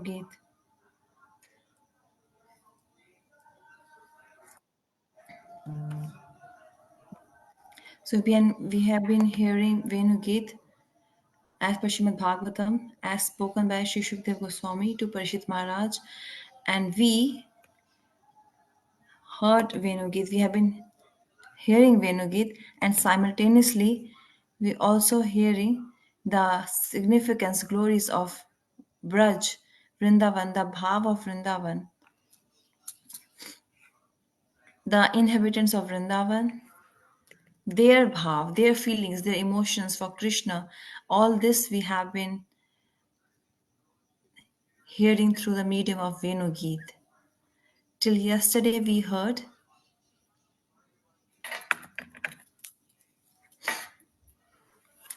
Geet. So we have been hearing Venu Geet as per Srimad Bhagavatam, as spoken by Sri Shukdev Goswami to Parishit Maharaj, and we heard Venu Geet. We have been hearing Venu Geet, and simultaneously we also hearing the significance, glories of Braj, Vrindavan, the bhav of Vrindavan, the inhabitants of Vrindavan, their bhav, their feelings, their emotions for Krishna. All this we have been hearing through the medium of Venu Geet. Till yesterday we heard,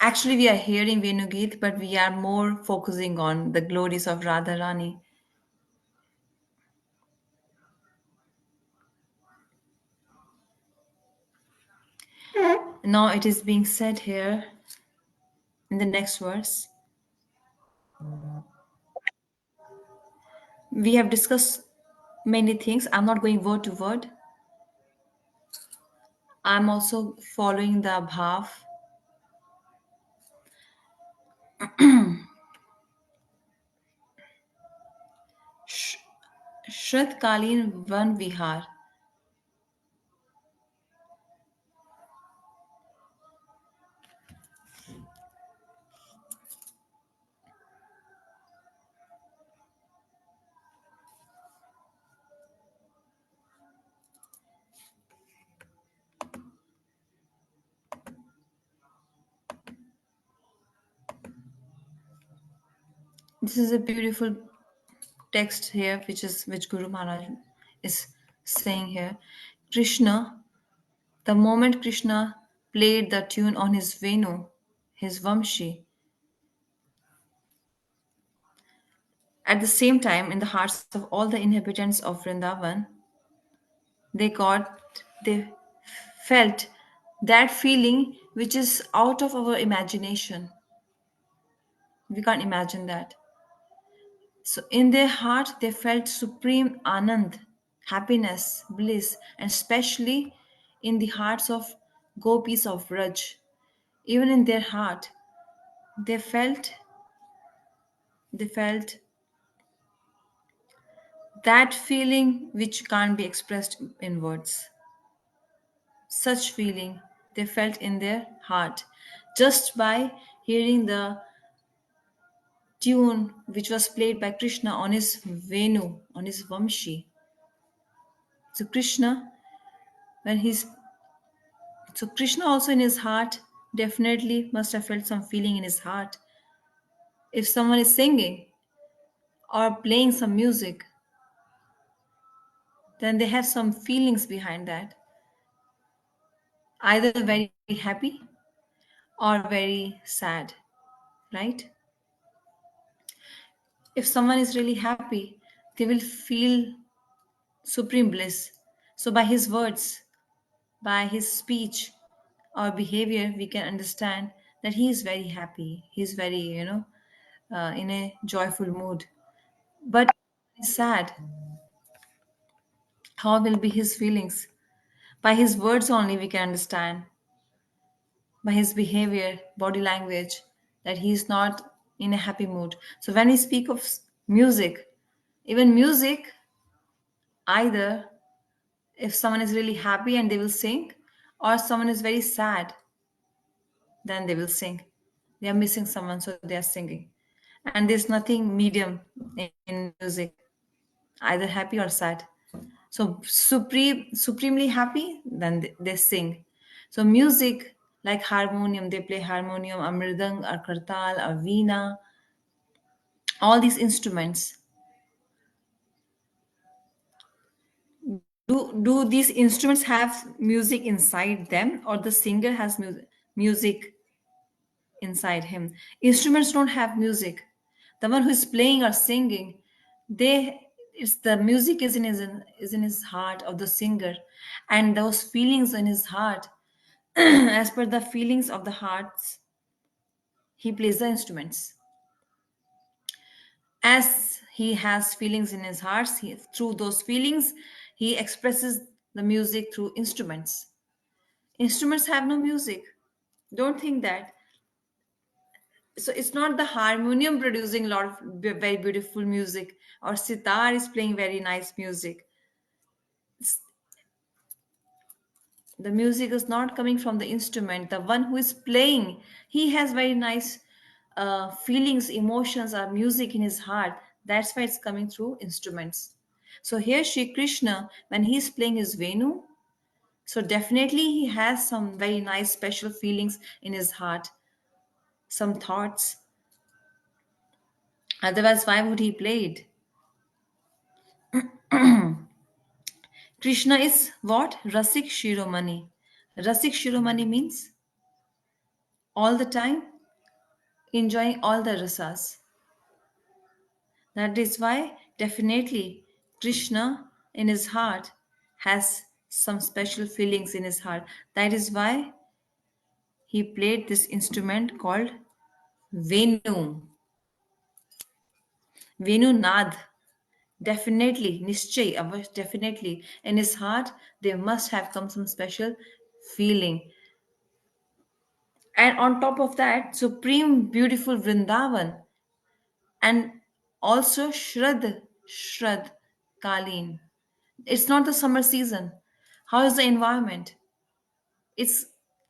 actually we are hearing Venu Geet, but we are more focusing on the glories of Radharani. Now it is being said here in the next verse. We have discussed many things. I'm not going word to word. I'm also following the bhav. Sh- Shrat Kalin Van Vihar. This is a beautiful text here, which Guru Maharaj is saying here. Krishna, the moment Krishna played the tune on his Venu, his Vamshi, at the same time, in the hearts of all the inhabitants of Vrindavan, they felt that feeling which is out of our imagination. We can't imagine that. So, in their heart, they felt supreme anand, happiness, bliss, and especially in the hearts of gopis of Vraj. Even in their heart, they felt they felt that feeling which can't be expressed in words. Such feeling they felt in their heart just by hearing the tune which was played by Krishna on his Venu, on his Vamshi. So Krishna, when he's so Krishna also in his heart definitely must have felt some feeling in his heart. If someone is singing or playing some music, then they have some feelings behind that, either very happy or very sad, right? If someone is really happy, they will feel supreme bliss. So, by his words, by his speech or behavior, we can understand that he is very happy. He's very, in a joyful mood. But he's sad. How will be his feelings? By his words only, we can understand, by his behavior, body language, that he is not in a happy mood. So, when we speak of music, even music, either if someone is really happy and they will sing, or someone is very sad, then they will sing. They are missing someone, so they are singing. And there's nothing medium in music, either happy or sad. So supremely happy, then they sing. So music, like harmonium, they play harmonium, a mridang, a kartal, a veena, all these instruments. Do these instruments have music inside them, or the singer has music inside him? Instruments don't have music. The one who is playing or singing, they it's the music is in his heart of the singer, and those feelings in his heart, as per the feelings of the hearts, he plays the instruments. As He has feelings in his heart. Through those feelings, he expresses the music through instruments. Instruments have no music. Don't think that. So it's not the harmonium producing a lot of very beautiful music, or sitar is playing very nice music. The music is not coming from the instrument. The one who is playing, he has very nice feelings, emotions, or music in his heart. That's why it's coming through instruments. So here Shri Krishna, when he's playing his Venu, so definitely he has some very nice special feelings in his heart, some thoughts. Otherwise, why would he play it? Krishna is what? Rasik Shiromani. Rasik Shiromani means all the time enjoying all the rasas. That is why definitely Krishna in his heart has some special feelings in his heart. That is why he played this instrument called Venu. Venu Nad. Definitely, Nischay, definitely. In his heart, there must have come some special feeling. And on top of that, supreme beautiful Vrindavan, and also Shrad Kalin. It's not the summer season. How is the environment? It's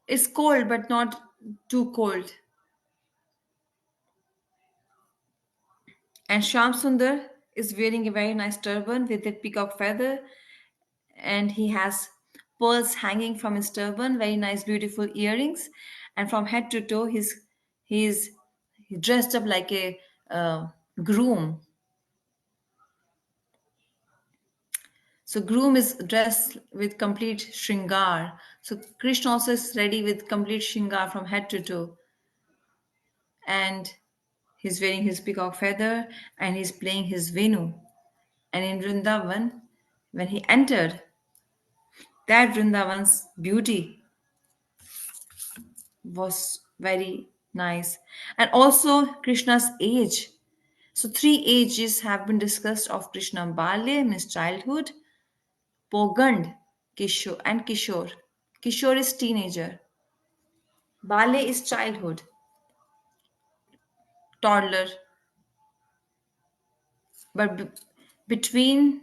it's cold but not too cold. And Sham Sundar is wearing a very nice turban with a peacock feather, and he has pearls hanging from his turban, very nice, beautiful earrings, and from head to toe, he's dressed up like a groom. So groom is dressed with complete shringar. So Krishna also is ready with complete shringar from head to toe, and he's wearing his peacock feather and he's playing his Venu. And in Vrindavan, when he entered, that Vrindavan's beauty was very nice. And also Krishna's age. So three ages have been discussed of Krishna: Balya means childhood, Pogand, Kishore, and Kishore. Kishore is teenager. Balya is childhood, toddler. But between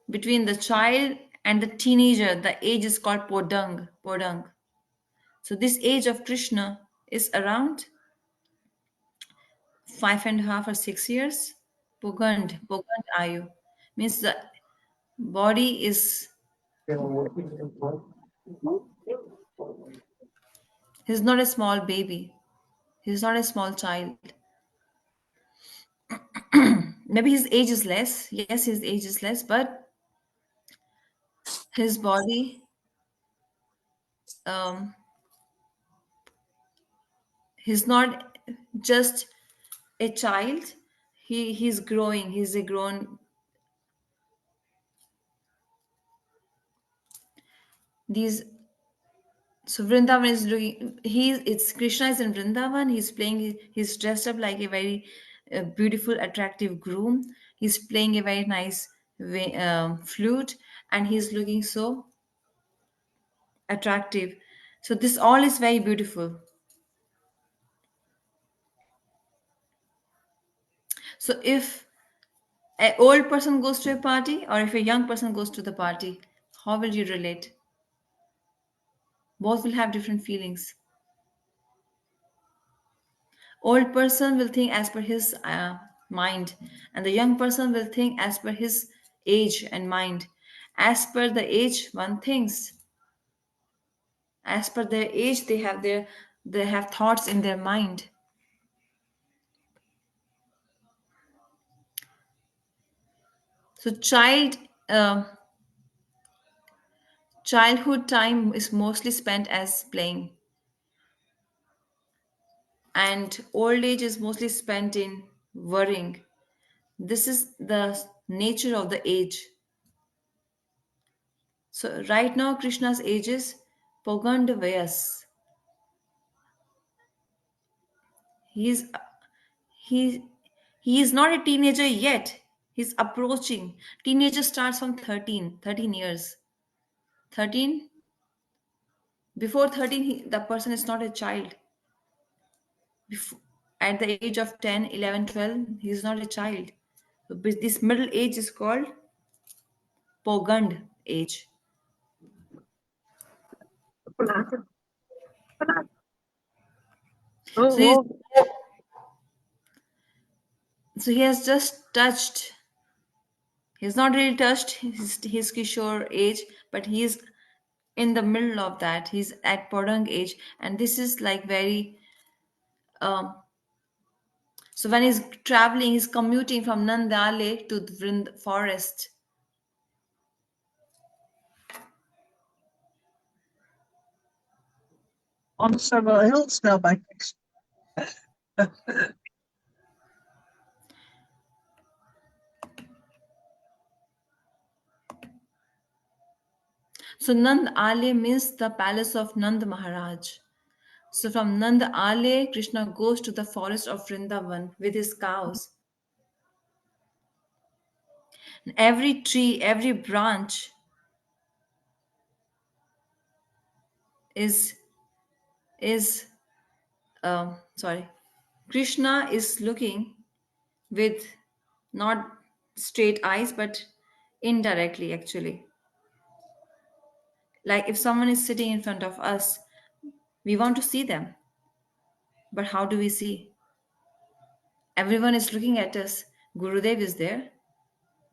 the child and the teenager, the age is called Podang. So this age of Krishna is around 5.5 or 6 years. Pogand Ayu means the body is, he's not a small baby. He's not a small child. Maybe his age is less. Yes, his age is less, but his body, um, he's not just a child. He's growing. He's a grown. These So Vrindavan is doing. It's Krishna is in Vrindavan. He's playing. He's dressed up like a very beautiful, attractive groom. He's playing a very nice flute, and he's looking so attractive. So this all is very beautiful. So if an old person goes to a party, or if a young person goes to the party, how will you relate? Both will have different feelings. Old person will think as per his mind, and the young person will think as per his age and mind. As per the age, one thinks. As per their age, they have thoughts in their mind. So childhood time is mostly spent as playing, and old age is mostly spent in worrying. This is the nature of the age. So right now Krishna's age is Pogandavayas. He's he He is not a teenager yet. He's approaching. Teenager starts from 13 years. 13? Before 13, the person is not a child. Before, at the age of 10, 11, 12, he is not a child. So this middle age is called Pogand age. So वो he has just touched. He's not really touched his Kishore age, but he is in the middle of that. He's at Podang age, and this is like very. So when he's traveling, he's commuting from Nandale to the forest. on several hills now by So Nand Ale means the palace of Nand Maharaj. So from Nand Ale, Krishna goes to the forest of Vrindavan with his cows. And every tree, every branch is is sorry. Krishna is looking with not straight eyes but indirectly actually. Like if someone is sitting in front of us, we want to see them, but how do we see? Everyone is looking at us. Gurudev is there,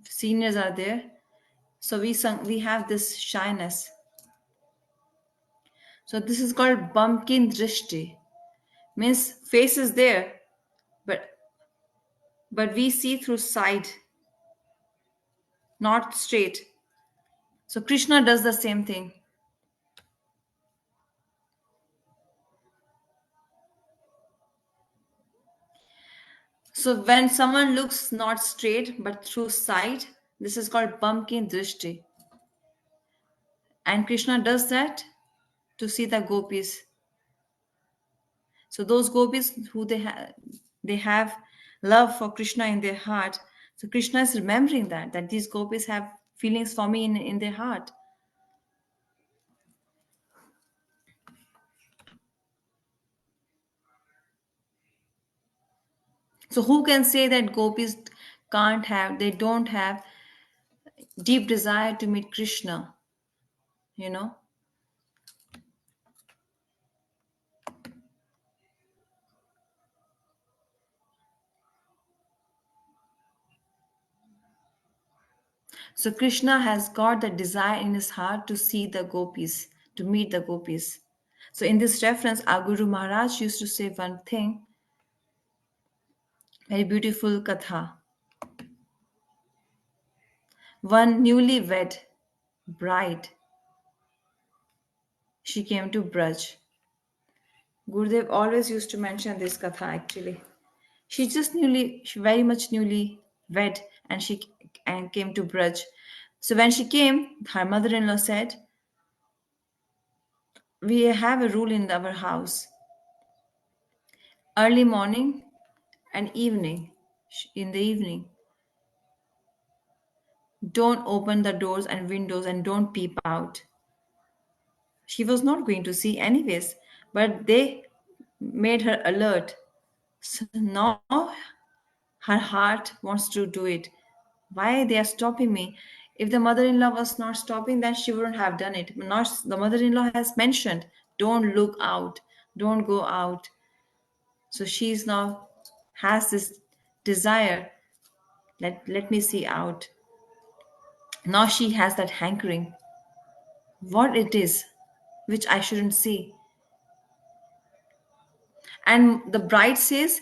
seniors are there, so we have this shyness. So this is called bumpkin drishti, means face is there, but we see through side, not straight. So Krishna does the same thing. So when someone looks not straight but through side, this is called bumpkin drishti. And Krishna does that to see the gopis. So those gopis who they have love for Krishna in their heart. So Krishna is remembering that these gopis have feelings for me in their heart. So who can say that gopis they don't have deep desire to meet Krishna, you know? So Krishna has got the desire in his heart to see the gopis, to meet the gopis. So in this reference, our Guru Maharaj used to say one thing, very beautiful katha. One newly wed bride, she came to Braj. Gurudev always used to mention this katha actually. She very much newly wed, and she and came to Braj. So when she came, her mother-in-law said, "We have a rule in our house: early morning and evening. In the evening, don't open the doors and windows and don't peep out." She was not going to see anyways, but they made her alert. So now her heart wants to do it. Why they are stopping me? If the mother-in-law was not stopping, then she wouldn't have done it. Not the mother-in-law has mentioned, don't look out, don't go out. So she's now has this desire. Let me see out. Now she has that hankering. What it is, which I shouldn't see. And the bride says,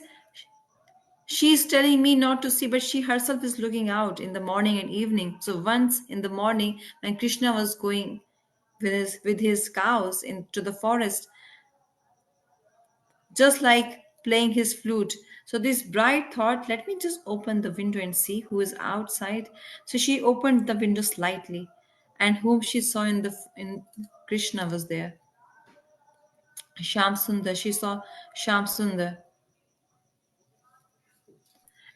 she is telling me not to see, but she herself is looking out in the morning and evening. So once in the morning, when Krishna was going with his cows into the forest, just like playing his flute. So this bride thought, let me just open the window and see who is outside. So she opened the window slightly, and whom she saw in Krishna was there. Sham Sundar. She saw Sham Sundar.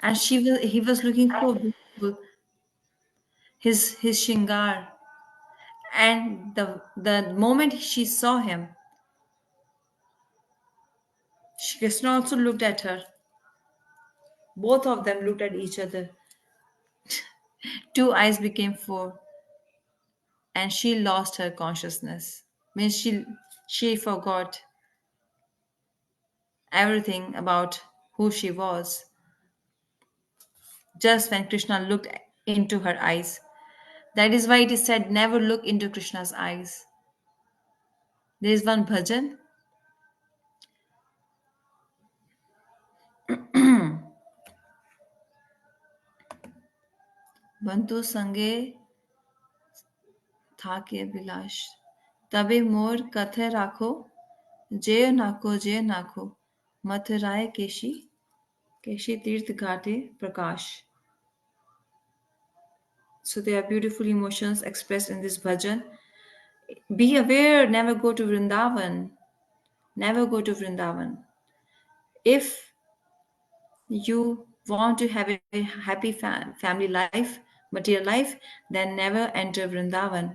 and he was looking so beautiful, his shingar. And the moment she saw him, Krishna also looked at her. Both of them looked at each other. Two eyes became four, and she lost her consciousness. Means she forgot everything about who she was just when Krishna looked into her eyes. That is why it is said never look into Krishna's eyes. There is one bhajan. Bantu sange থাকে বিলাস তবে মোর কথে রাখো যে নাখো मथुराय केशी तीर्थ घाटे prakash. So there are beautiful emotions expressed in this bhajan. Be aware, never go to Vrindavan. Never go to Vrindavan. If you want to have a happy family life, material life, then never enter Vrindavan.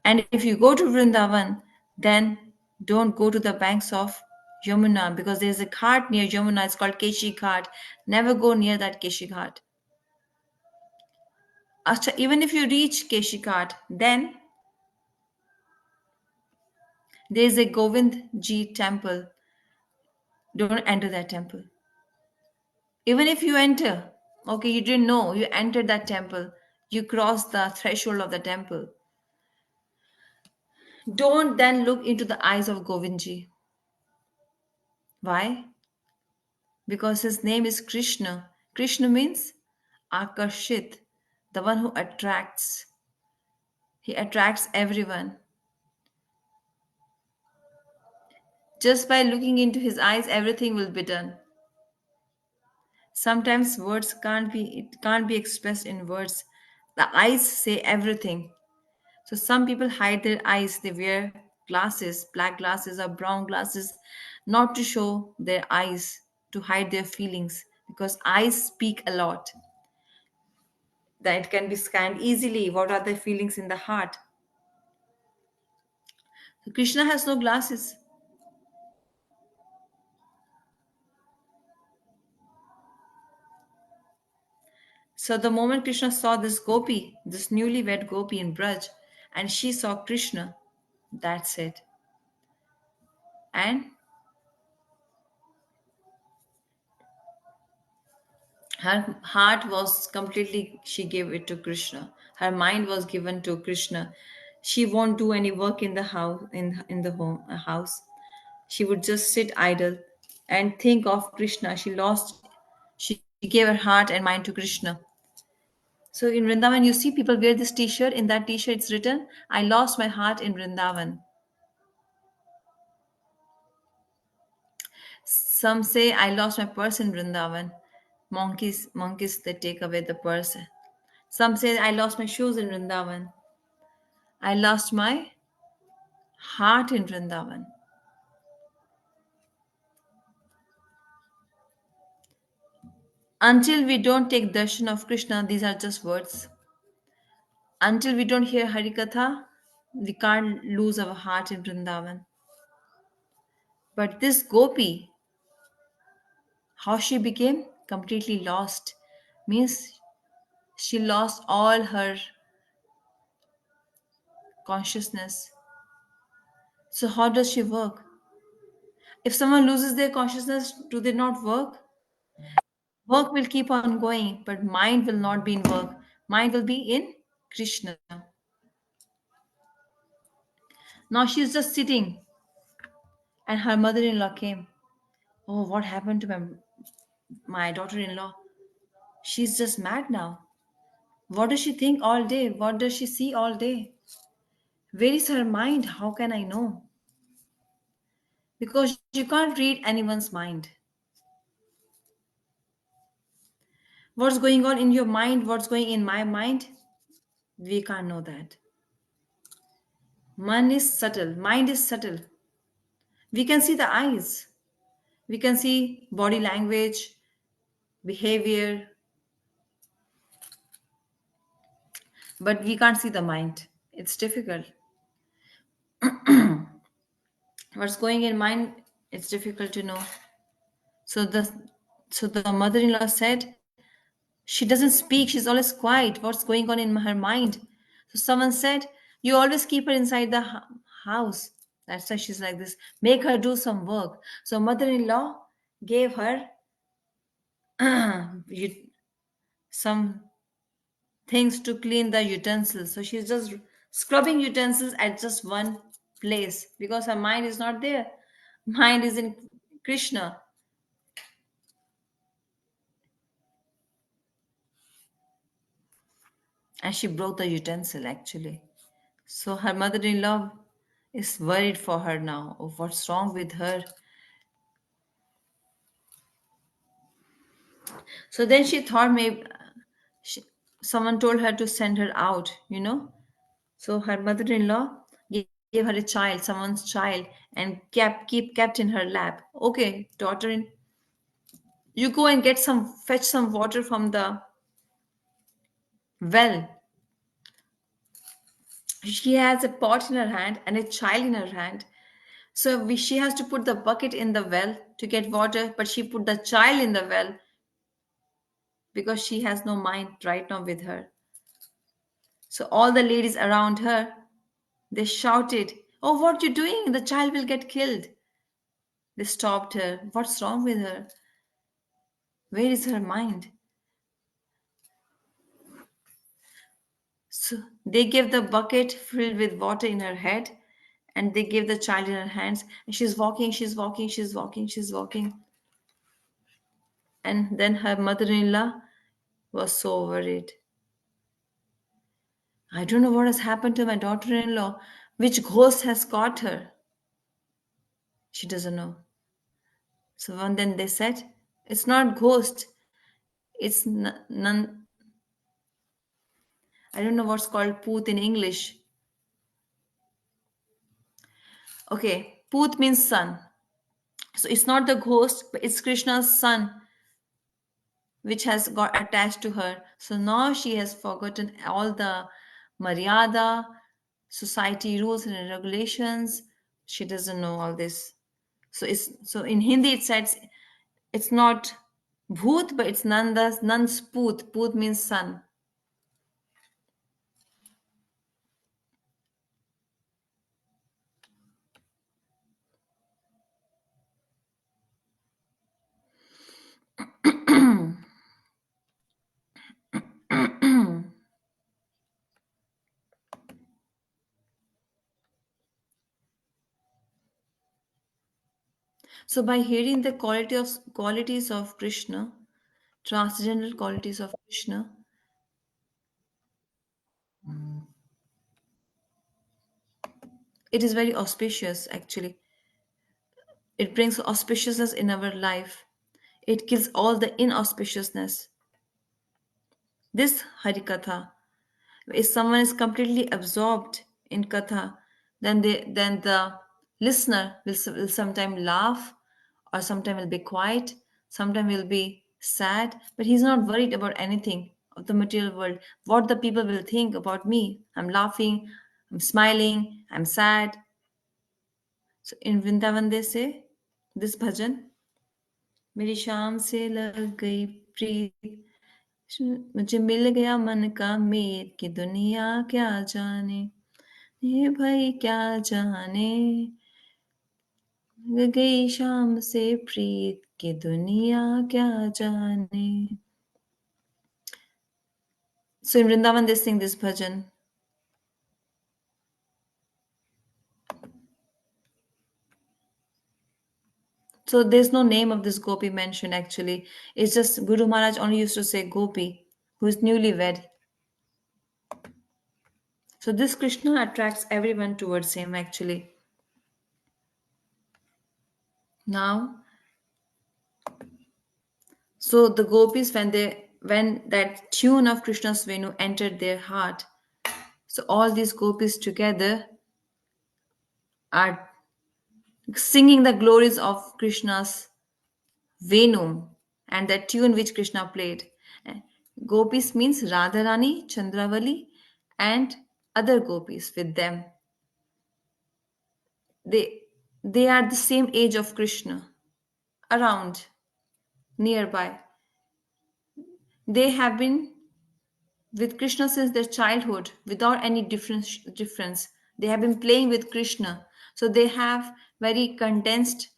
And if you go to Vrindavan, then don't go to the banks of Yamuna because there's a ghat near Yamuna. It's called Keshi Ghat. Never go near that Keshi Ghat. Even if you reach Keshi Ghat, then there's a Govind Ji temple. Don't enter that temple. Even if you enter, okay, you didn't know, you entered that temple, you crossed the threshold of the temple. Don't then look into the eyes of Govindji. Why? Because his name is Krishna. Krishna means Akarshit, the one who attracts. He attracts everyone. Just by looking into his eyes, everything will be done. Sometimes words can't be expressed in words. The eyes say everything. So some people hide their eyes. They wear glasses, black glasses or brown glasses, not to show their eyes, to hide their feelings, because eyes speak a lot. That can be scanned easily. What are the feelings in the heart? So Krishna has no glasses. So the moment Krishna saw this gopi, this newlywed gopi in Braj, and she saw Krishna, that's it. And her heart was completely, she gave it to Krishna. Her mind was given to Krishna. She won't do any work in the house, in the home house. She would just sit idle and think of Krishna. She gave her heart and mind to Krishna. So in Vrindavan, you see people wear this T-shirt. In that T-shirt, it's written, "I lost my heart in Vrindavan." Some say, "I lost my purse in Vrindavan." Monkeys, they take away the purse. Some say, "I lost my shoes in Vrindavan." I lost my heart in Vrindavan. Until we don't take darshan of Krishna, these are just words. Until we don't hear Harikatha, we can't lose our heart in Vrindavan. But this Gopi, how she became completely lost, means she lost all her consciousness. So, how does she work? If someone loses their consciousness, do they not work? Work will keep on going, but mind will not be in work. Mind will be in Krishna. Now she's just sitting, and her mother in law came. Oh, what happened to my daughter in law? She's just mad now. What does she think all day? What does she see all day? Where is her mind? How can I know? Because you can't read anyone's mind. What's going on in your mind? What's going in my mind? We can't know that. Mind is subtle. Mind is subtle. We can see the eyes. We can see body language. behavior, but we can't see the mind. It's difficult. What's going in mind, it's difficult to know. So the mother-in-law said, she doesn't speak, she's always quiet. What's going on in her mind? So someone said, you always keep her inside the house. That's why she's like this. Make her do some work. So mother-in-law gave her some things to clean the utensils. So she's just scrubbing utensils at just one place because her mind is not there. Mind is in Krishna. And she broke the utensil actually. So her mother in law is worried for her now of what's wrong with her. So then she thought maybe she, someone told her to send her out. So her mother in law gave her a child, someone's child, and kept in her lap. Okay, daughter, you go and fetch some water from the well. She has a pot in her hand and a child in her hand. So she has to put the bucket in the well to get water, but she put the child in the well because she has no mind right now with her. So all the ladies around her, they shouted, "Oh, what you doing? The child will get killed." They stopped her. What's wrong with her? Where is her mind? So they gave the bucket filled with water in her head and they gave the child in her hands. And she's walking, she's walking, she's walking, she's walking. And then her mother in law was so worried. I don't know what has happened to my daughter in law. Which ghost has caught her? She doesn't know. So and then they said, it's not ghost. It's none. I don't know what's called Poot in English. Okay, Poot means son. So it's not the ghost, but it's Krishna's son which has got attached to her. So now she has forgotten all the Maryada, society rules and regulations. She doesn't know all this. So in Hindi it says it's not bhoot, but it's nan's poot. Poot means son. So by hearing the qualities of Krishna, transcendental qualities of Krishna, it is very auspicious actually. It brings auspiciousness in our life. It kills all the inauspiciousness. This Harikatha, if someone is completely absorbed in Katha, then the listener will sometime laugh or sometime will be quiet, sometime will be sad, but he's not worried about anything of the material world. What the people will think about me. I'm laughing, I'm smiling, I'm sad. So in Vrindavan they say this bhajan, मेरी शाम से लग गई प्रीत मुझे मिल गया मन का मीत कि दुनिया क्या जाने ये भाई क्या जाने लग गई शाम से प्रीत कि दुनिया क्या जाने. So in Vrindavan they sing this bhajan. So there's no name of this gopi mentioned actually. It's just Guru Maharaj only used to say gopi, who is newlywed. So this Krishna attracts everyone towards him actually. Now, so the gopis when that tune of Krishna's Venu entered their heart, so all these gopis together are singing the glories of Krishna's Venu. and that tune which Krishna played. Eh, Gopis means Radharani, Chandravali, and other gopis with them. They they are the same age of Krishna, around, nearby. They have been with Krishna since their childhood without any difference. They have been playing with Krishna. So they have very condensed,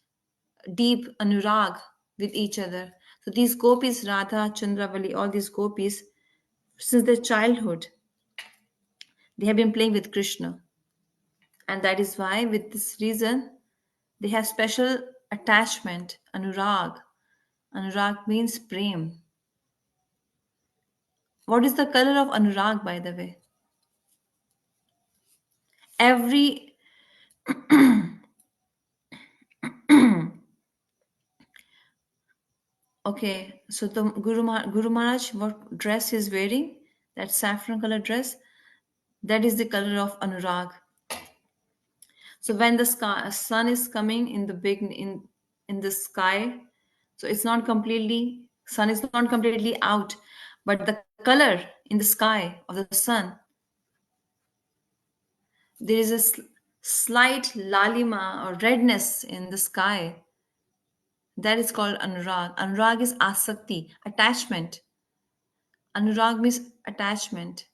deep anurag with each other. So these gopis, Radha, Chandravali, all these gopis, since their childhood, they have been playing with Krishna. And that is why, with this reason, they have special attachment, anurag. Anurag means prem. What is the color of anurag, by the way? Every Okay, so the Guru Maharaj, what dress he's wearing, that saffron color dress, that is the color of anurag. So when the sun is coming in the big in the sky, so it's not completely sun is not completely out, but the color in the sky of the sun, there is a slight lalima or redness in the sky. That is called anurag. Anurag is asakti, attachment. Anurag means attachment.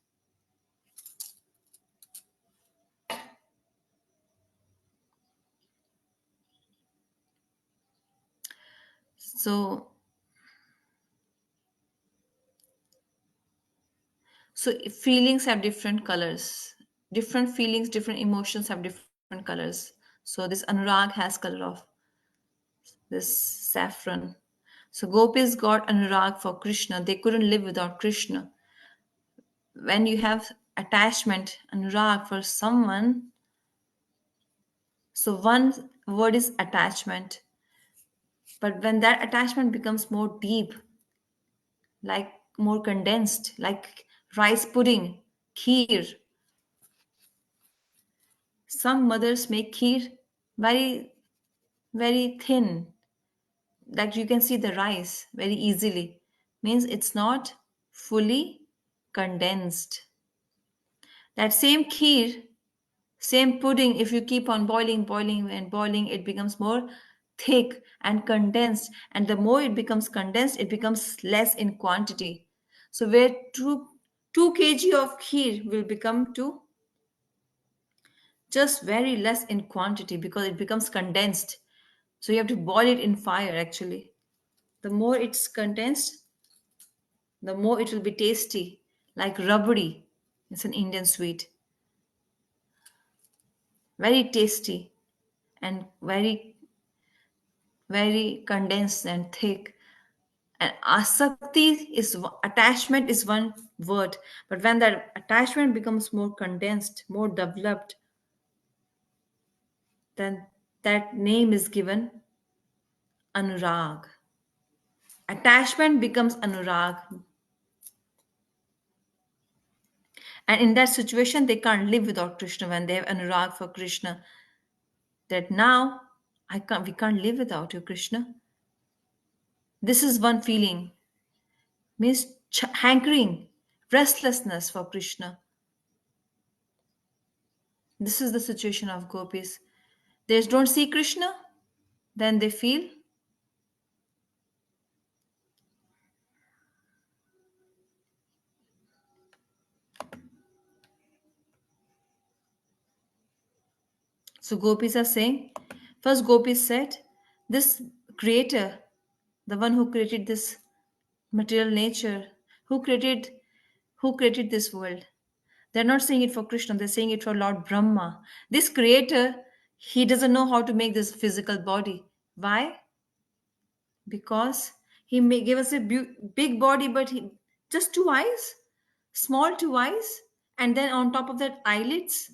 So, feelings have different colors. Different feelings, different emotions have different colors. So this anurag has color of this saffron. So gopis got anurag for Krishna. They couldn't live without Krishna. When you have attachment, anurag for someone, so one word is attachment. But when that attachment becomes more deep, like more condensed, like rice pudding, kheer, some mothers make kheer very, very thin, like you can see the rice very easily. Means it's not fully condensed. That same kheer, same pudding, if you keep on boiling, boiling, and boiling, it becomes more thick and condensed. And the more it becomes condensed, it becomes less in quantity. So where 2 kg of kheer will become to just very less in quantity because it becomes condensed. So you have to boil it in fire actually. The more it's condensed, the more it will be tasty, like rabdi. It's an Indian sweet, very tasty and very, very condensed and thick. And asakti is attachment is one word, but when that attachment becomes more condensed, more developed, then that name is given anurag. Attachment becomes anurag, and in that situation, they can't live without Krishna when they have anurag for Krishna. That now we can't live without you, Krishna. This is one feeling, means hankering, restlessness for Krishna. This is the situation of gopis. They don't see Krishna, then they feel. So gopis are saying, first gopis said, this creator, the one who created this material nature, who created who created this world. They're not saying it for Krishna, they're saying it for Lord Brahma. This creator, he doesn't know how to make this physical body. Why? Because he may give us a big body, but just two eyes, small two eyes, and then on top of that, eyelids.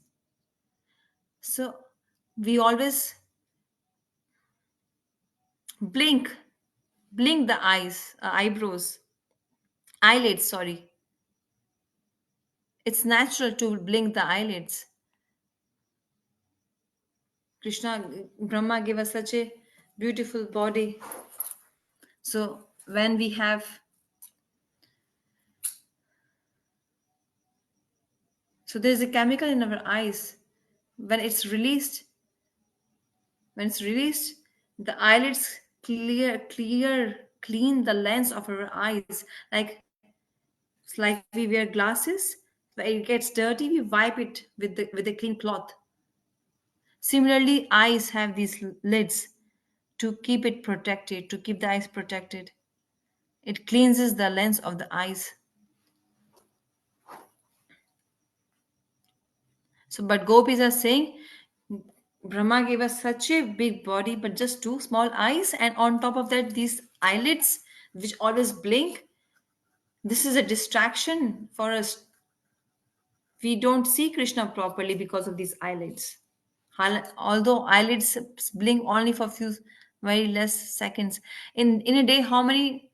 So we always blink, blink the eyes, eyebrows, eyelids, sorry. It's natural to blink the eyelids. Krishna, Brahma gave us such a beautiful body. So when we have, so there's a chemical in our eyes. When it's released, when it's released, the eyelids clean the lens of our eyes. Like we wear glasses, when it gets dirty, we wipe it with a clean cloth. Similarly, eyes have these lids to keep it protected, to keep the eyes protected. It cleanses the lens of the eyes. So, but gopis are saying Brahma gave us such a big body, but just two small eyes, and on top of that, these eyelids which always blink. This is a distraction for us. We don't see Krishna properly because of these eyelids. Although eyelids blink only for few very less seconds. In a day, how many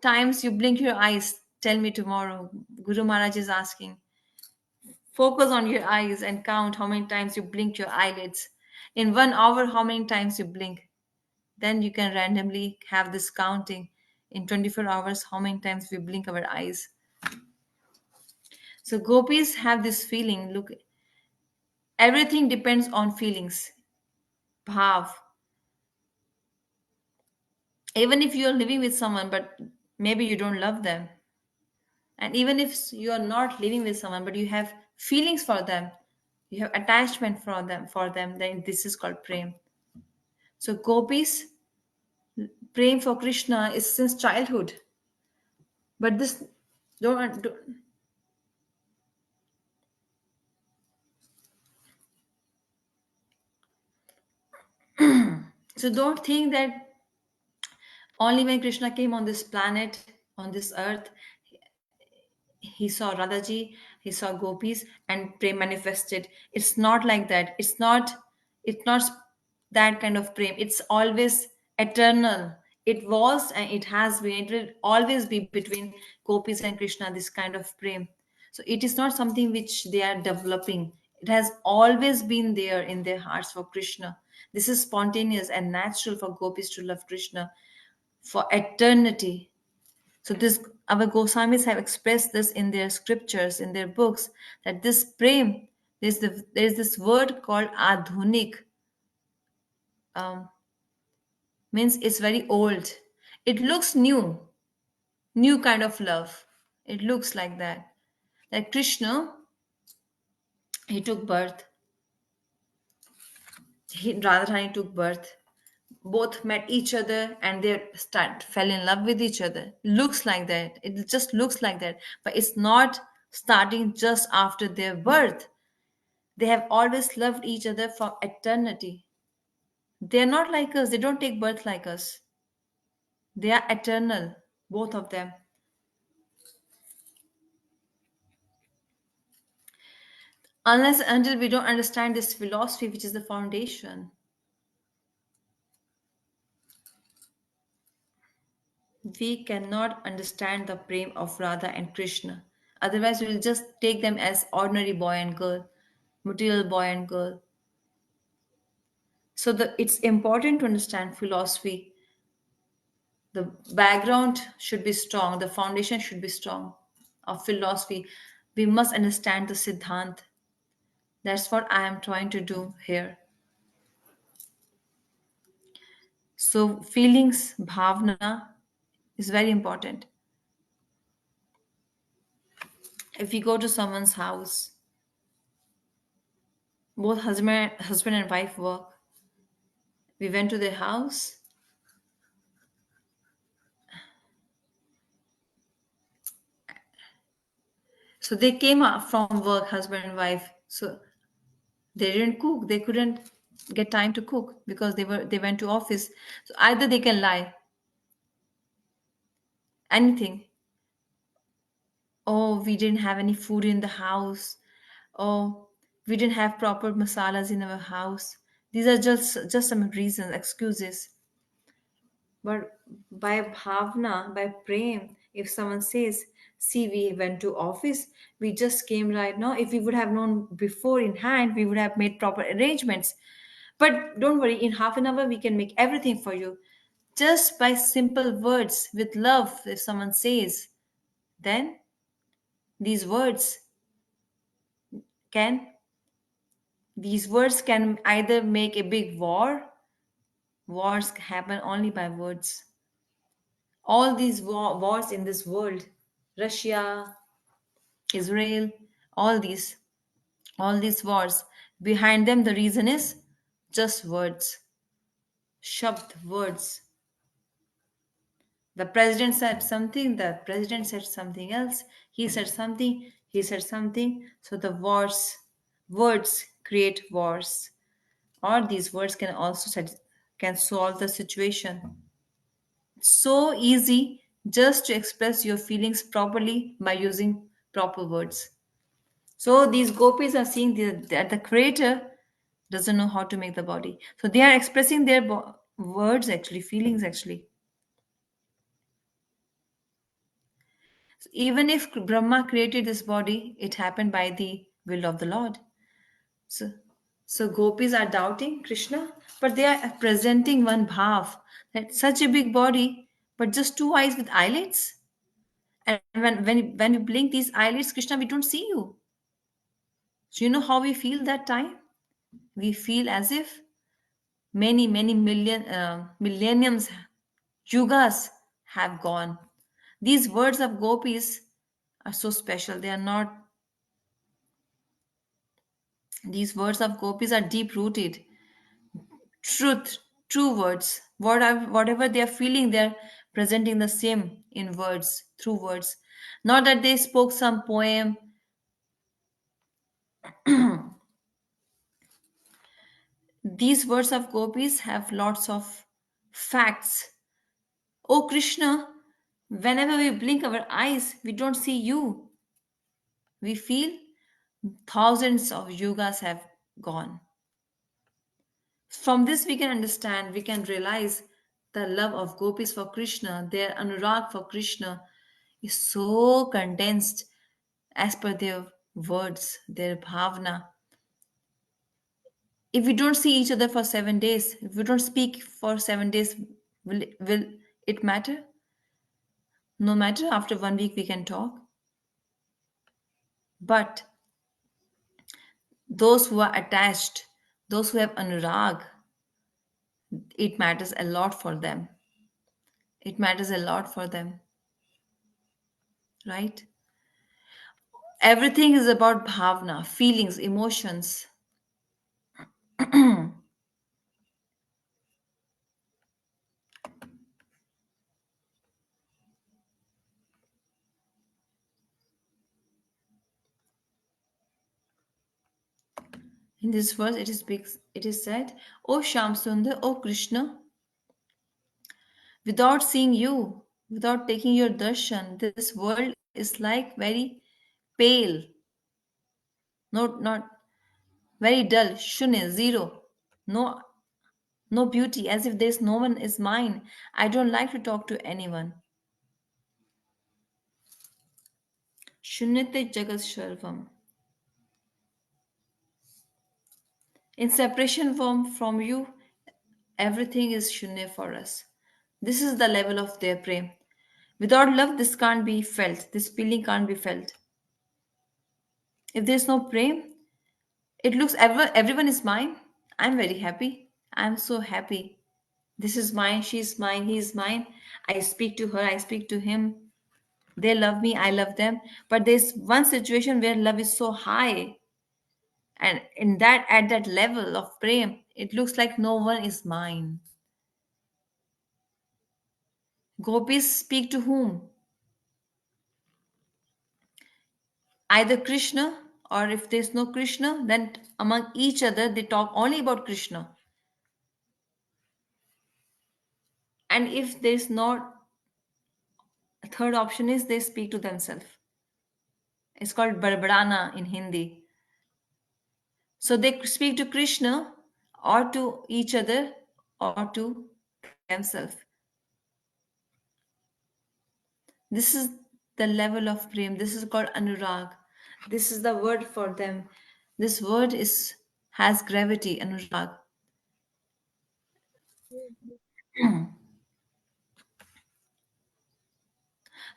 times you blink your eyes? Tell me tomorrow. Guru Maharaj is asking. Focus on your eyes and count how many times you blink your eyelids. In 1 hour, how many times you blink. Then you can randomly have this counting. In 24 hours, how many times we blink our eyes. So gopis have this feeling. Look, everything depends on feelings. Bhav. Even if you're living with someone, but maybe you don't love them. And even if you are not living with someone, but you have feelings for them, you have attachment for them, then this is called prem. So gopis praying for Krishna is since childhood. But this don't so don't think that only when Krishna came on this planet, on this earth, he saw Radhaji, he saw gopis, and prem manifested. It's not like that. It's not that kind of prem. It's always eternal. It was and it has been. It will always be between gopis and Krishna. This kind of prem. So it is not something which they are developing. It has always been there in their hearts for Krishna. This is spontaneous and natural for gopis to love Krishna for eternity. So this our Goswamis have expressed this in their scriptures, in their books, that this prem, there's this word called adhunik, um, means it's very old. It looks new, new kind of love. It looks like that. Like Krishna, he took birth. Radharani took birth. Both met each other and they start fell in love with each other. Looks like that. It just looks like that, but it's not starting just after their birth. They have always loved each other for eternity. They are not like us. They don't take birth like us. They are eternal, both of them. Unless until we don't understand this philosophy, which is the foundation, we cannot understand the prem of Radha and Krishna. Otherwise, we will just take them as ordinary boy and girl, material boy and girl. So it's important to understand philosophy. The background should be strong, the foundation should be strong of philosophy. We must understand the Siddhant. That's what I am trying to do here. So, feelings, bhavna is very important. If we go to someone's house, both husband and wife work. We went to their house. So they came up from work, husband and wife. So they didn't cook. They couldn't get time to cook because they went to office. So either they can lie, anything. Oh, we didn't have any food in the house. Oh, we didn't have proper masalas in our house. These are just some reasons, excuses. But by bhavna, by prem, if someone says, see, we went to office, we just came right now. If we would have known before in hand, we would have made proper arrangements. But don't worry, in half an hour, we can make everything for you. just by simple words with love. If someone says, then these words can these words can either make a big war. Wars happen only by words. All these wars in this world, Russia, Israel, all these all these wars, behind them the reason is just words, shabd words. The president said something, the president said something else, he said something, he said something. So the wars, words create wars. Or these words can also can solve the situation. It's so easy just to express your feelings properly by using proper words. So these gopis are seeing that the creator doesn't know how to make the body. So they are expressing their words actually, feelings actually. So even if Brahma created this body, it happened by the will of the Lord. So, so gopis are doubting Krishna, but they are presenting one bhav that such a big body, but just two eyes with eyelids. And when we blink these eyelids, Krishna, we don't see you. So you know how we feel that time? We feel as if many millenniums, yugas have gone. These words of gopis are so special. They are not. These words of gopis are deep rooted. Truth, true words. Whatever they are feeling, they are presenting the same in words, through words. Not that they spoke some poem. These words of gopis have lots of facts. Oh Krishna, whenever we blink our eyes, we don't see you. We feel thousands of yugas have gone. From this, we can understand, we can realize the love of gopis for Krishna, their anurag for Krishna is so condensed as per their words, their bhavna. If we don't see each other for 7 days, if we don't speak for 7 days, will it matter? No matter, after 1 week we can talk. But those who are attached, those who have anurag, it matters a lot for them. It matters a lot for them, right? Everything is about bhavna, feelings, emotions. In this verse, it is said, "O Sham Sundar, O Krishna, without seeing you, without taking your darshan, this world is like very pale, not very dull, shunya, zero, no, no beauty, as if there's no one is mine. I don't like to talk to anyone. Shunyate jagat sharvam. In separation from you, everything is shunya for us. This is the level of their prem. Without love, this can't be felt. This feeling can't be felt. If there's no prem, it looks everyone is mine. I'm very happy. I'm so happy. This is mine, she's mine, he's mine. I speak to her, I speak to him. They love me, I love them. But there's one situation where love is so high, and in that at that level of prem, it looks like no one is mine. Gopis speak to whom? Either Krishna, or if there's no Krishna, then among each other they talk only about Krishna. And if there's not, a third option is they speak to themselves. It's called barbadana in Hindi. So they speak to Krishna or to each other or to themselves. This is the level of prem. This is called anurag. This is the word for them. This word is has gravity, anurag.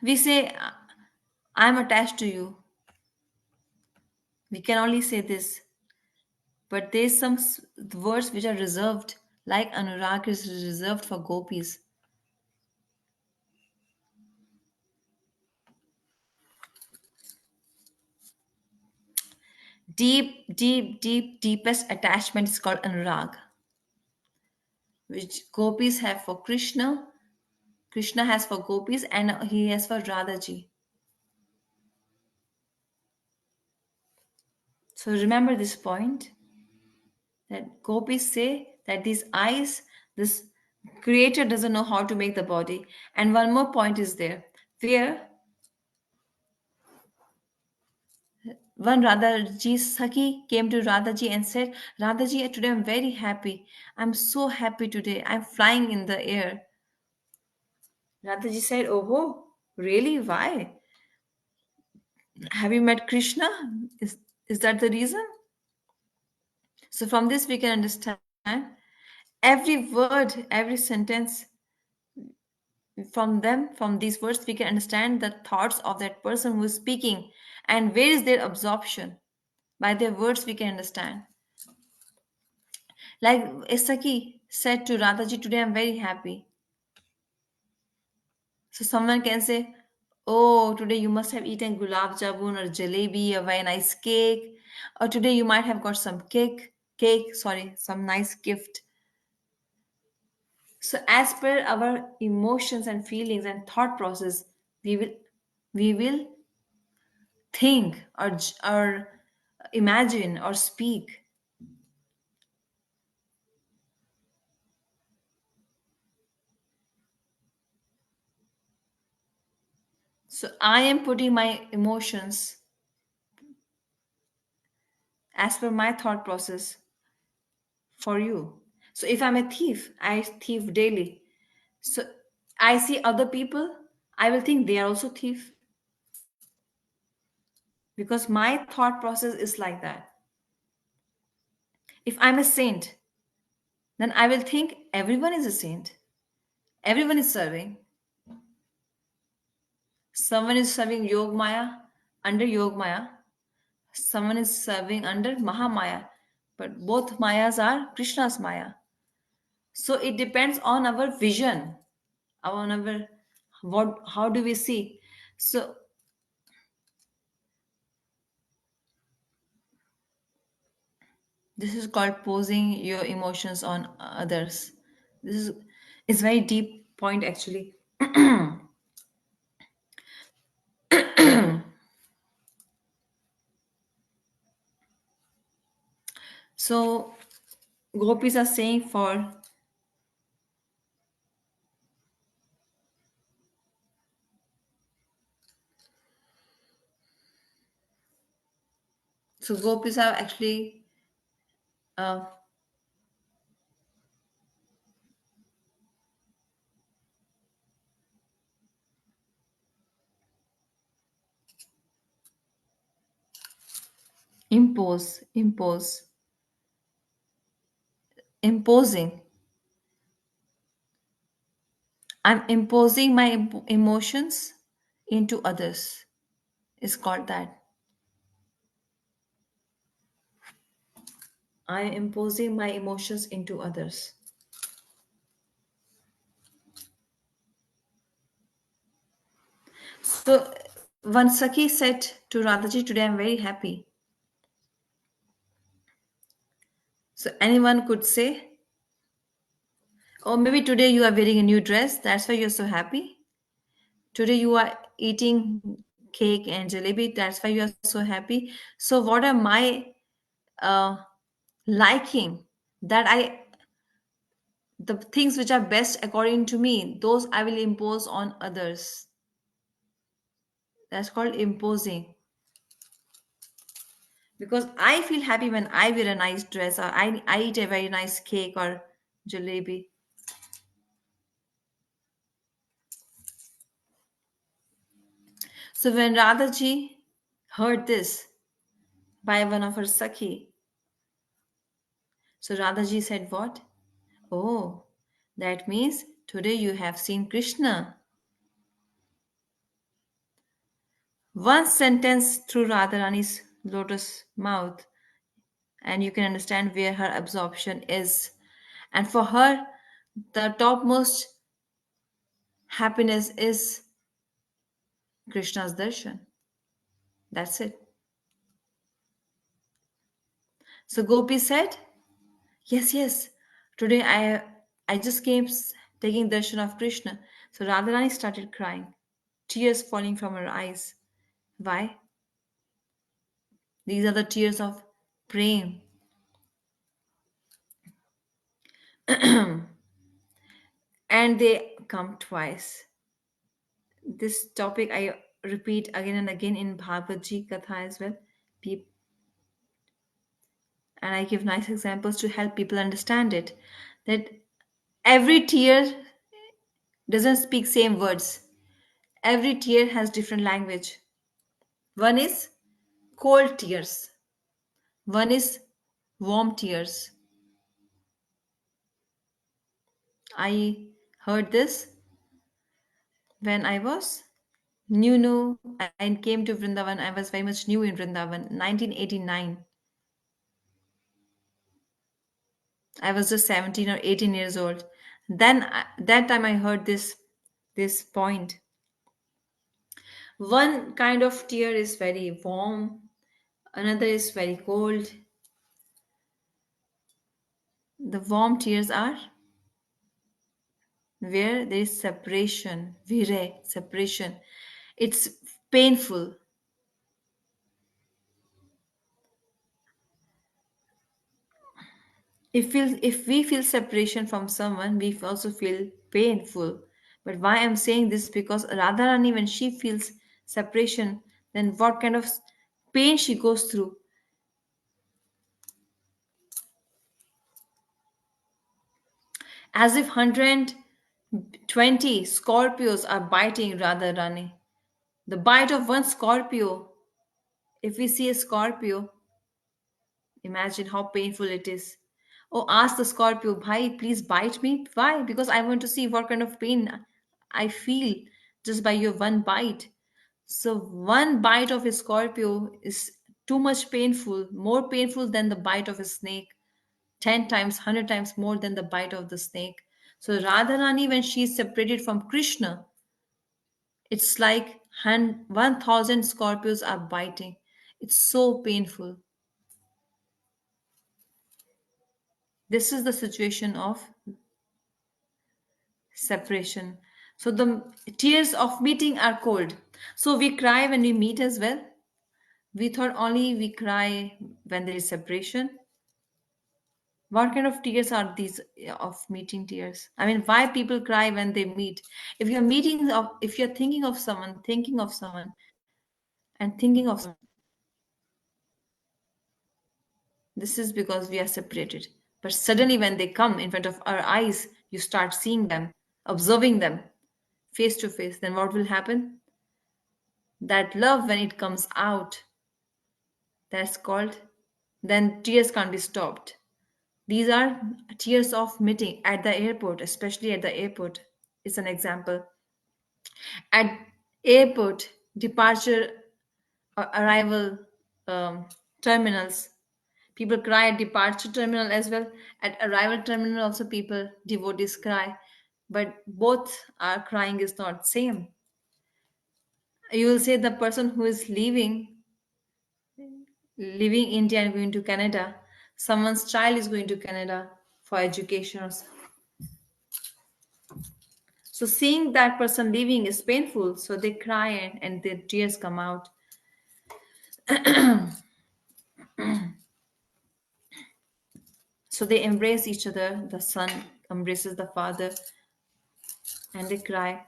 We say, I'm attached to you. We can only say this. But there's some words which are reserved, like Anurag is reserved for gopis. Deepest attachment is called Anurag, which gopis have for Krishna. Krishna has for gopis, and he has for Radhaji. So remember this point that gopis say that these eyes, this creator doesn't know how to make the body. And one more point is there, where one Radhaji Saki came to Radhaji and said, Radhaji, today I'm very happy. I'm so happy today. I'm flying in the air. Radhaji said, oh, really? Why? Have you met Krishna? Is that the reason? So from this we can understand every word, every sentence from these words, we can understand the thoughts of that person who is speaking and where is their absorption. By their words, we can understand. Like Esaki said to Radhaji, today I'm very happy. So someone can say, oh, today you must have eaten gulab jamun or jalebi, a very nice cake, or today you might have got some some nice gift. So as per our emotions and feelings and thought process, we will we will think or imagine or speak. So I am putting my emotions as per my thought process for you. So if I'm a thief, I thief daily. So I see other people, I will think they are also thief because my thought process is like that. If I'm a saint, then I will think everyone is a saint. Everyone is serving. Someone is serving Yog Maya under Yog Maya. Someone is serving under Mahamaya. But both Mayas are Krishna's Maya. So it depends on our vision, on our what how do we see. So this is called posing your emotions on others. This is very deep point actually. So gopis are saying for so gopis are actually uh, imposing. I'm imposing my emotions into others. Is called that. I am imposing my emotions into others. So one Saki said to Radhaji, today I'm very happy. So anyone could say, oh, maybe today you are wearing a new dress, that's why you're so happy. Today you are eating cake and jalebi, that's why you are so happy. So what are my uh, liking that I the things which are best according to me, those I will impose on others. That's called imposing. Because I feel happy when I wear a nice dress or I eat a very nice cake or jalebi. So when Radhaji heard this by one of her Sakhi, so Radhaji said, what? Oh, that means today you have seen Krishna. One sentence through Radharani's lotus mouth, and you can understand where her absorption is. And for her, the topmost happiness is Krishna's darshan. That's it. So Gopi said, "Yes, yes. Today I just came taking darshan of Krishna." So Radharani started crying, tears falling from her eyes. Why? These are the tears of prem, and they come twice. This topic I repeat again and again in Bhagavad Ji Katha as well. Peop- And I give nice examples to help people understand it. That every tear doesn't speak same words. Every tear has different language. One is cold tears. One is warm tears. I heard this when I was new. I came to Vrindavan. I was very much new in Vrindavan. 1989. I was just 17 or 18 years old. That time I heard this point. One kind of tear is very warm, another is very cold. The warm tears are where there is separation, vire, separation. It's painful. If we feel separation from someone, we also feel painful. But why I'm saying this, because Radharani, when she feels separation, then what kind of pain she goes through. As if 120 Scorpios are biting Radharani. The bite of one Scorpio, if we see a Scorpio, imagine how painful it is. Oh, ask the Scorpio, Bhai, please bite me. Why? Because I want to see what kind of pain I feel just by your one bite. So, one bite of a Scorpio is too much painful, more painful than the bite of a snake, 10 times, 100 times more than the bite of the snake. So, Radharani, when she is separated from Krishna, it's like 1,000 Scorpios are biting. It's so painful. This is the situation of separation. So the tears of meeting are cold. So we cry when we meet as well. We thought only we cry when there is separation. What kind of tears are these of meeting tears? I mean, why people cry when they meet? If you're thinking of someone, and thinking of someone, this is because we are separated. But suddenly, when they come in front of our eyes, you start seeing them, observing them face to face. Then what will happen? That love, when it comes out, that's called, then tears can't be stopped. These are tears of meeting at the airport, especially at the airport. Is an example. At airport, departure or arrival terminals, people cry at departure terminal as well. At arrival terminal, also people, devotees cry. But both are crying is not same. You will say the person who is leaving India and going to Canada, someone's child is going to Canada for education. So seeing that person leaving is painful. So they cry and their tears come out. So they embrace each other. The son embraces the father and they cry.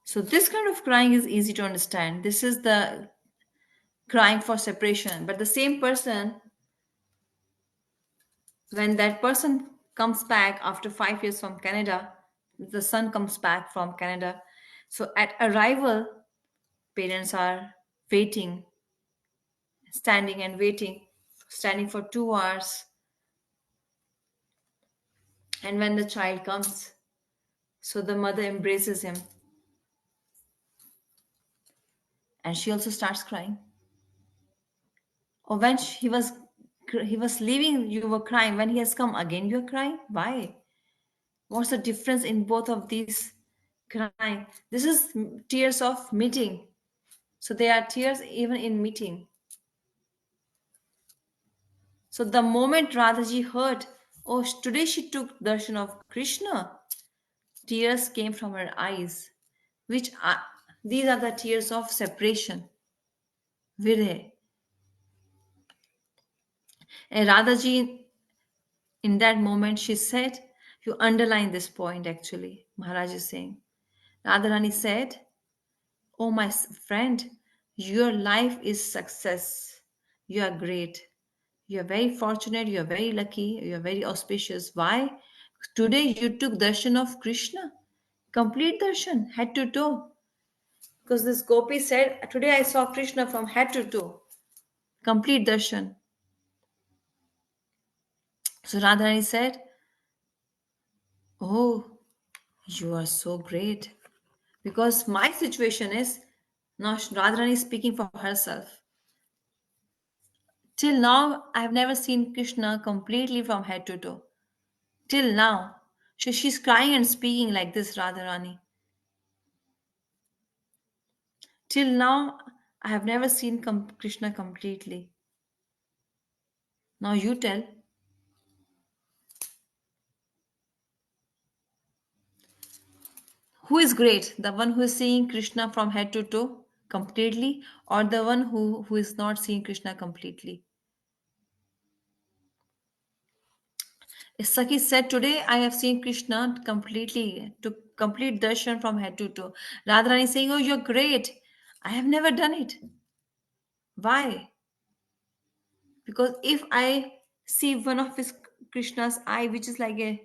So this kind of crying is easy to understand. This is the crying for separation. But the same person, when that person comes back after 5 years from Canada, the son comes back from Canada. So at arrival, parents are waiting, standing and waiting, standing for 2 hours. And when the child comes, So the mother embraces him and she also starts crying. Or when he was leaving, you were crying. When he has come again, you're crying. Why? What's the difference in both of these crying? This is tears of meeting. So there are tears even in meeting. So the moment Radhaji heard, oh, today she took darshan of Krishna, tears came from her eyes, which are, these are the tears of separation, virhe. And Radhaji, in that moment, she said, you underline this point actually, Maharaj is saying. Radharani said, oh, my friend, your life is success. You are great. You are very fortunate. You are very lucky. You are very auspicious. Why? Today you took darshan of Krishna. Complete darshan, head to toe. Because this gopi said, today I saw Krishna from head to toe. Complete darshan. So Radharani said, oh, you are so great. Because my situation is, now Radharani is speaking for herself. Till now, I have never seen Krishna completely from head to toe. Till now. So she's crying and speaking like this, Radharani. Till now, I have never seen Krishna completely. Now you tell, who is great? The one who is seeing Krishna from head to toe completely, or the one who is not seeing Krishna completely? Saki said, today I have seen Krishna completely, to complete darshan from head to toe. Radharani saying, oh, you're great. I have never done it. Why? Because if I see one of his Krishna's eye, which is like a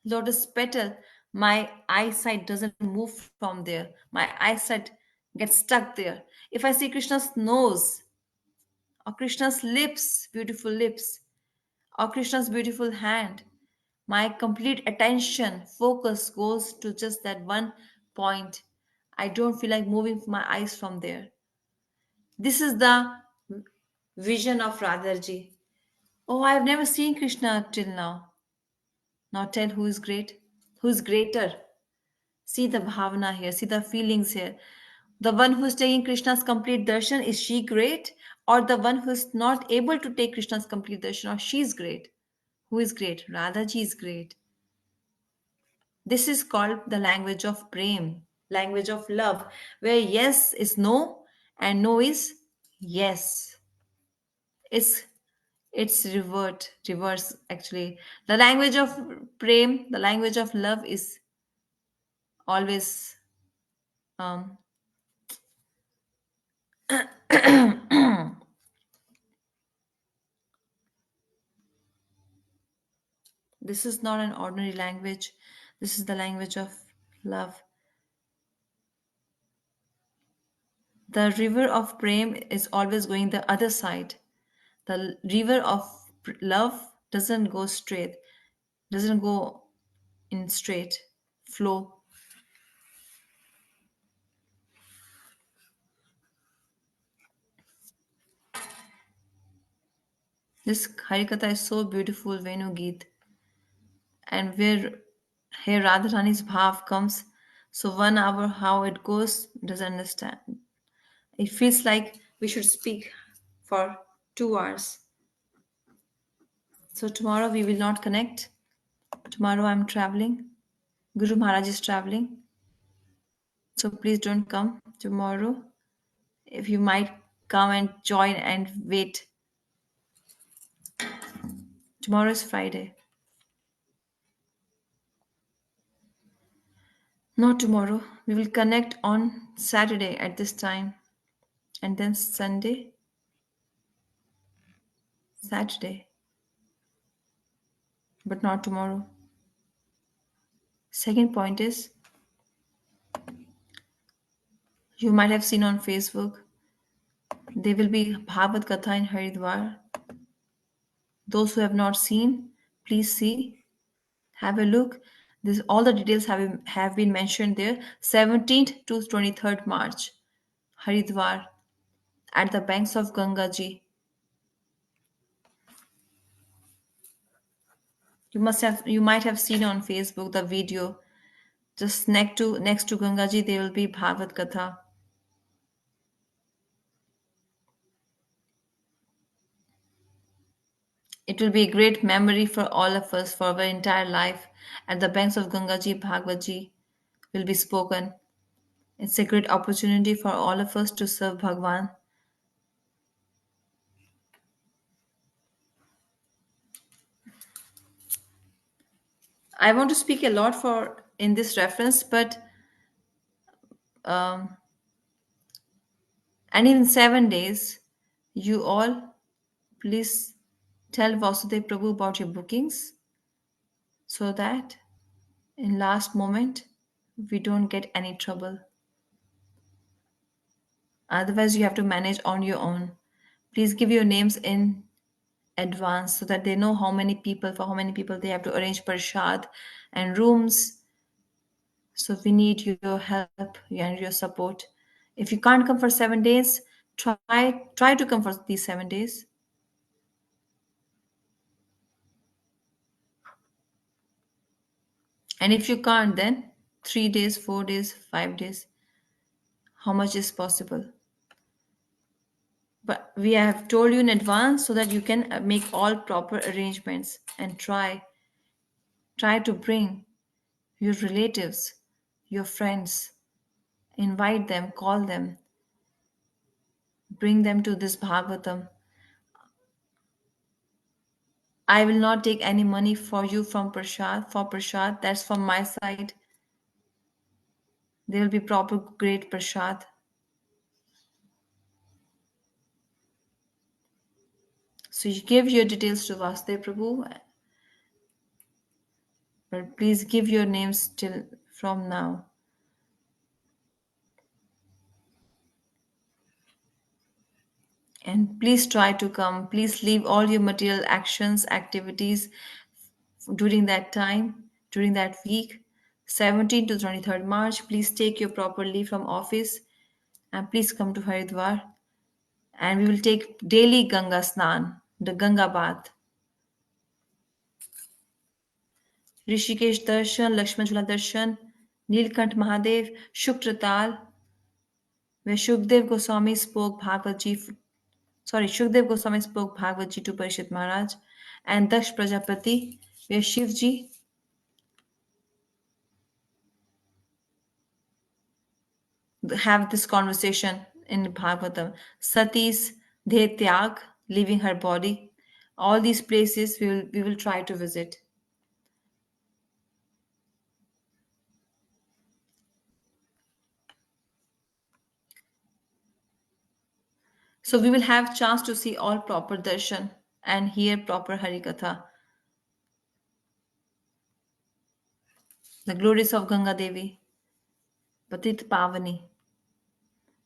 lotus petal, my eyesight doesn't move from there. My eyesight gets stuck there. If I see Krishna's nose or Krishna's lips, beautiful lips, or Krishna's beautiful hand, my complete attention, focus goes to just that one point. I don't feel like moving my eyes from there. This is the vision of Radharji. Oh, I've never seen Krishna till now. Now tell who is great? Who is greater? See the bhavana here, see the feelings here. The one who is taking Krishna's complete darshan, is she great? Or the one who is not able to take Krishna's complete darshan, or she is great? Who is great? Radhaji is great. This is called the language of prem, language of love, where yes is no and no is yes. It's it's reverse actually. The language of prem, the language of love is always um this is not an ordinary language. This is the language of love. The river of prem is always going the other side. The river of love doesn't go straight, doesn't go in straight flow. This Harikatha is so beautiful, Venu Geet, and where here Radharani's bhav comes. So 1 hour, how it goes, doesn't understand. It feels like we should speak for 2 hours. So tomorrow we will not connect. Tomorrow I'm traveling. Guru Maharaj is traveling. So please don't come tomorrow. If you might come and join and wait. Tomorrow is Friday. Not tomorrow. We will connect on Saturday at this time. And then Sunday, Saturday. But not tomorrow. Second point is, you might have seen on Facebook, there will be Bhagavad Katha in Haridwar. Those who have not seen, please see, have a look. This all the details have been mentioned there. 17th to 23rd March, Haridwar, at the banks of Ganga Ji. You might have seen on Facebook the video. Just next to Ganga Ji there will be Bhagavad Katha. It will be a great memory for all of us for our entire life. At the banks of Ganga Ji, Bhagavad Ji will be spoken. It's a great opportunity for all of us to serve Bhagwan. I want to speak a lot for in this reference, but um, and in 7 days, you all please tell Vasudev Prabhu about your bookings so that in last moment we don't get any trouble. Otherwise, you have to manage on your own. Please give your names in advance so that they know for how many people they have to arrange prasad and rooms. So we need your help and your support. If you can't come for 7 days, try to come for these 7 days. And if you can't, then 3 days, 4 days, 5 days, how much is possible. But we have told you in advance so that you can make all proper arrangements and try to bring your relatives, your friends, invite them, call them, bring them to this Bhagavatam. I will not take any money for you from Prashad, for Prashad. That's from my side. There will be proper great Prashad. So you give your details to Vasudev Prabhu, but please give your names till from now. And please try to come. Please leave all your material actions, activities during that time, during that week, 17th to 23rd March. Please take your proper leave from office and please come to Haridwar. And we will take daily Ganga Snan, the Ganga bath. Rishikesh दर्शन, लक्ष्मण झूला दर्शन, Neelkanth Mahadev, Shukratal, where Shukdev Goswami spoke Bhagavad Ji. Sorry, Shukdev Goswami spoke Bhagavad Ji to Parishit Maharaj, and Daksh Prajapati, where Shivji have this conversation in Bhagavatam. Sati's De Tyag, leaving her body. All these places we will try to visit. So we will have chance to see all proper darshan and hear proper Harikatha. The glories of Ganga Devi, Patit Pavani.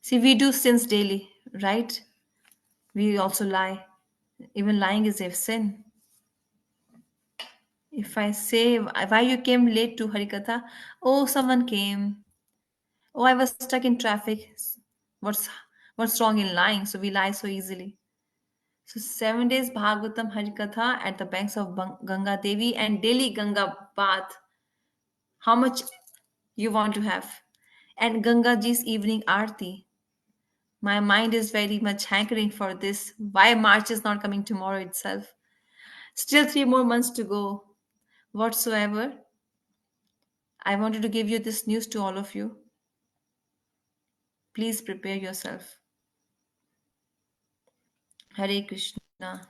See, we do sins daily, right? We also lie. Even lying is a sin. If I say, why you came late to Harikatha? Oh, someone came. Oh, I was stuck in traffic. What's what's wrong in lying? So we lie so easily. So 7 days Bhagavatam Harikatha at the banks of Ganga Devi and daily Ganga bath. How much you want to have? And Ganga Ji's evening aarti. My mind is very much hankering for this. Why March is not coming tomorrow itself? Still 3 more months to go. Whatsoever, I wanted to give you this news to all of you. Please prepare yourself. Hare Krishna.